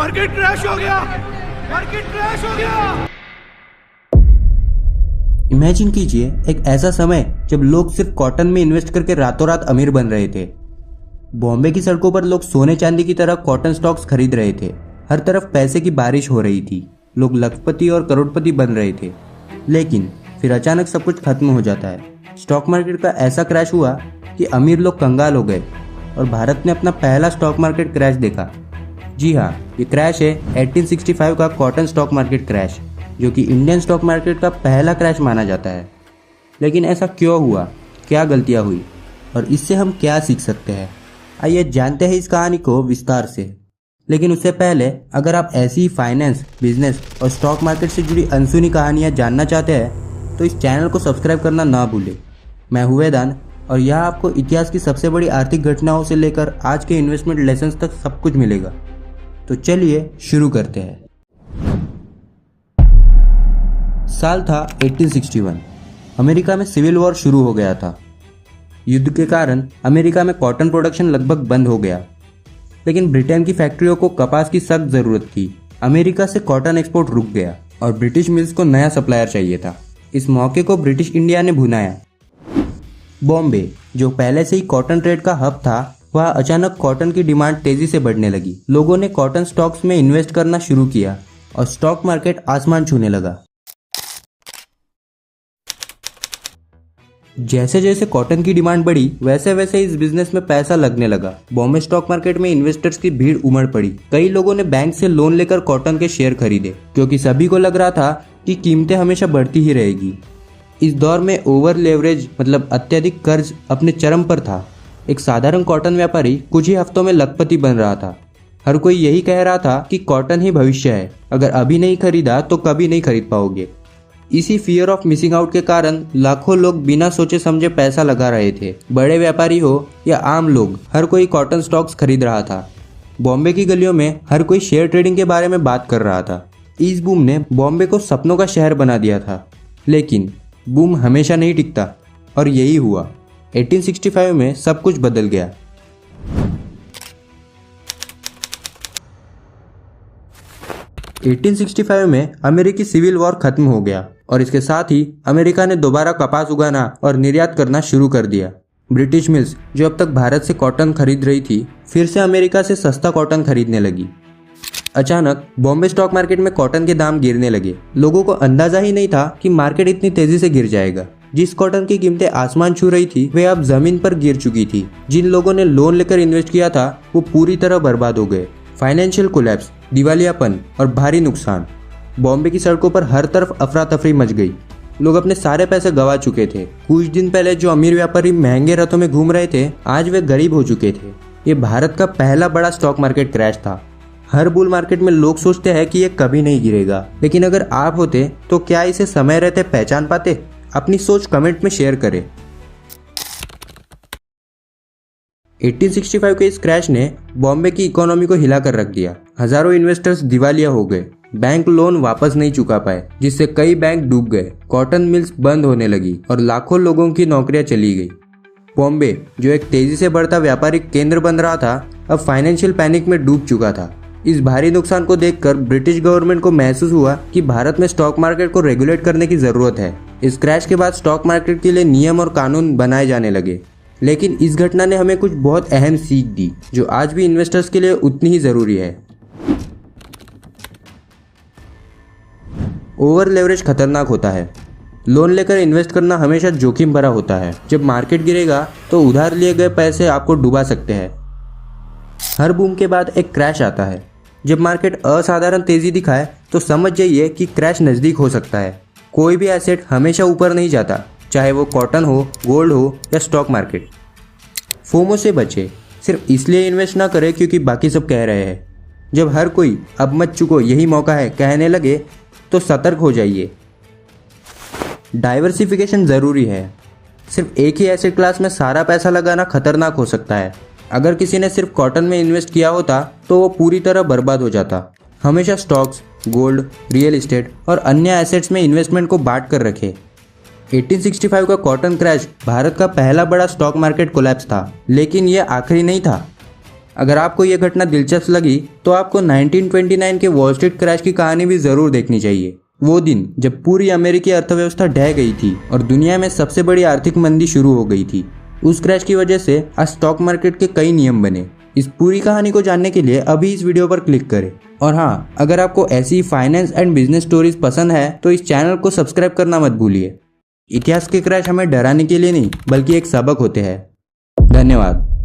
Market crash हो गया, market crash हो गया। इमेजिन कीजिए एक ऐसा समय जब लोग सिर्फ कॉटन में इन्वेस्ट करके रातों रात अमीर बन रहे थे। बॉम्बे की सड़कों पर लोग सोने चांदी की तरह कॉटन स्टॉक्स खरीद रहे थे। हर तरफ पैसे की बारिश हो रही थी। लोग लखपति और करोड़पति बन रहे थे। लेकिन फिर अचानक सब कुछ खत्म हो जाता है। स्टॉक मार्केट का ऐसा क्रैश हुआ कि अमीर लोग कंगाल हो गए और भारत ने अपना पहला स्टॉक मार्केट क्रैश देखा। जी हाँ, ये क्रैश है 1865 का कॉटन स्टॉक मार्केट क्रैश, जो कि इंडियन स्टॉक मार्केट का पहला क्रैश माना जाता है। लेकिन ऐसा क्यों हुआ, क्या गलतियाँ हुई और इससे हम क्या सीख सकते हैं, आइए जानते हैं इस कहानी को विस्तार से। लेकिन उससे पहले अगर आप ऐसी फाइनेंस, बिजनेस और स्टॉक मार्केट से जुड़ी अनसुनी कहानियाँ जानना चाहते हैं तो इस चैनल को सब्सक्राइब करना ना भूलें। मैं हूँ वेदांत और यहाँ आपको इतिहास की सबसे बड़ी आर्थिक घटनाओं से लेकर आज के इन्वेस्टमेंट लेसन्स तक सब कुछ मिलेगा। तो चलिए शुरू करते हैं। साल था 1861। अमेरिका में सिविल वॉर शुरू हो गया था। युद्ध के कारण अमेरिका में कॉटन प्रोडक्शन लगभग बंद हो गया। लेकिन ब्रिटेन की फैक्ट्रियों को कपास की सख्त जरूरत थी। अमेरिका से कॉटन एक्सपोर्ट रुक गया और ब्रिटिश मिल्स को नया सप्लायर चाहिए था। इस मौके को ब्रिटिश इंडिया ने भुनाया। बॉम्बे, जो पहले से ही कॉटन ट्रेड का हब था, वहाँ अचानक कॉटन की डिमांड तेजी से बढ़ने लगी। लोगों ने कॉटन स्टॉक्स में इन्वेस्ट करना शुरू किया और स्टॉक मार्केट आसमान छूने लगा। जैसे जैसे कॉटन की डिमांड बढ़ी, वैसे वैसे इस बिजनेस में पैसा लगने लगा। बॉम्बे स्टॉक मार्केट में इन्वेस्टर्स की भीड़ उमड़ पड़ी। कई लोगों ने बैंक से लोन लेकर कॉटन के शेयर खरीदे, क्योंकि सभी को लग रहा था कि कीमतें हमेशा बढ़ती ही रहेगी। इस दौर में ओवर लेवरेज मतलब अत्यधिक कर्ज अपने चरम पर था। एक साधारण कॉटन व्यापारी कुछ ही हफ्तों में लखपति बन रहा था। हर कोई यही कह रहा था कि कॉटन ही भविष्य है, अगर अभी नहीं खरीदा तो कभी नहीं खरीद पाओगे। इसी फियर ऑफ मिसिंग आउट के कारण लाखों लोग बिना सोचे समझे पैसा लगा रहे थे। बड़े व्यापारी हो या आम लोग, हर कोई कॉटन स्टॉक्स खरीद रहा था। बॉम्बे की गलियों में हर कोई शेयर ट्रेडिंग के बारे में बात कर रहा था। इस बूम ने बॉम्बे को सपनों का शहर बना दिया था। लेकिन बूम हमेशा नहीं टिकता और यही हुआ। 1865 में सब कुछ बदल गया। (1865) में अमेरिकी सिविल वॉर खत्म हो गया और इसके साथ ही अमेरिका ने दोबारा कपास उगाना और निर्यात करना शुरू कर दिया। ब्रिटिश मिल्स, जो अब तक भारत से कॉटन खरीद रही थी, फिर से अमेरिका से सस्ता कॉटन खरीदने लगी। अचानक बॉम्बे स्टॉक मार्केट में कॉटन के दाम गिरने लगे। लोगों को अंदाजा ही नहीं था कि मार्केट इतनी तेजी से गिर जाएगा। जिस कॉटन की कीमतें आसमान छू रही थी, वे अब जमीन पर गिर चुकी थी। जिन लोगों ने लोन लेकर इन्वेस्ट किया था, वो पूरी तरह बर्बाद हो गए। फाइनेंशियल कोलैप्स, दिवालियापन और भारी नुकसान। बॉम्बे की सड़कों पर हर तरफ अफरा तफरी मच गई। लोग अपने सारे पैसे गंवा चुके थे। कुछ दिन पहले जो अमीर व्यापारी महंगे रथों में घूम रहे थे, आज वे गरीब हो चुके थे। ये भारत का पहला बड़ा स्टॉक मार्केट क्रैश था। हर बुल मार्केट में लोग सोचते हैं कि ये कभी नहीं गिरेगा, लेकिन अगर आप होते तो क्या इसे समय रहते पहचान पाते? अपनी सोच कमेंट में शेयर करें। 1865 के इस क्रैश ने बॉम्बे की इकोनॉमी को हिला कर रख दिया। हजारों इन्वेस्टर्स दिवालिया हो गए। बैंक लोन वापस नहीं चुका पाए, जिससे कई बैंक डूब गए। कॉटन मिल्स बंद होने लगी और लाखों लोगों की नौकरियां चली गई। बॉम्बे, जो एक तेजी से बढ़ता व्यापारिक केंद्र बन रहा था, अब फाइनेंशियल पैनिक में डूब चुका था। इस भारी नुकसान को देखकर ब्रिटिश गवर्नमेंट को महसूस हुआ कि भारत में स्टॉक मार्केट को रेगुलेट करने की जरूरत है। इस क्रैश के बाद स्टॉक मार्केट के लिए नियम और कानून बनाए जाने लगे। लेकिन इस घटना ने हमें कुछ बहुत अहम सीख दी, जो आज भी इन्वेस्टर्स के लिए उतनी ही जरूरी है। ओवर लेवरेज खतरनाक होता है। लोन लेकर इन्वेस्ट करना हमेशा जोखिम भरा होता है। जब मार्केट गिरेगा तो उधार लिए गए पैसे आपको डुबा सकते हैं। हर बूम के बाद एक क्रैश आता है। जब मार्केट असाधारण तेजी दिखाए तो समझ जाइए कि क्रैश नज़दीक हो सकता है। कोई भी एसेट हमेशा ऊपर नहीं जाता, चाहे वो कॉटन हो, गोल्ड हो या स्टॉक मार्केट। फोमो से बचे। सिर्फ इसलिए इन्वेस्ट ना करें क्योंकि बाकी सब कह रहे हैं। जब हर कोई अब मत चुको, यही मौका है कहने लगे तो सतर्क हो जाइए। डाइवर्सिफिकेशन ज़रूरी है। सिर्फ एक ही एसेट क्लास में सारा पैसा लगाना खतरनाक हो सकता है। अगर किसी ने सिर्फ कॉटन में इन्वेस्ट किया होता तो वो पूरी तरह बर्बाद हो जाता। हमेशा स्टॉक्स, गोल्ड, रियल एस्टेट और अन्य एसेट्स में इन्वेस्टमेंट को बांट कर रखें। 1865 का कॉटन क्रैश भारत का पहला बड़ा स्टॉक मार्केट कोलैप्स था, लेकिन यह आखिरी नहीं था। अगर आपको यह घटना दिलचस्प लगी तो आपको 1929 के वॉल स्ट्रीट क्रैश की कहानी भी जरूर देखनी चाहिए। वो दिन जब पूरी अमेरिकी अर्थव्यवस्था ढह गई थी और दुनिया में सबसे बड़ी आर्थिक मंदी शुरू हो गई थी। उस क्रैश की वजह से आज स्टॉक मार्केट के कई नियम बने। इस पूरी कहानी को जानने के लिए अभी इस वीडियो पर क्लिक करें। और हाँ, अगर आपको ऐसी फाइनेंस एंड बिजनेस स्टोरीज पसंद है तो इस चैनल को सब्सक्राइब करना मत भूलिए। इतिहास के क्रैश हमें डराने के लिए नहीं बल्कि एक सबक होते हैं। धन्यवाद।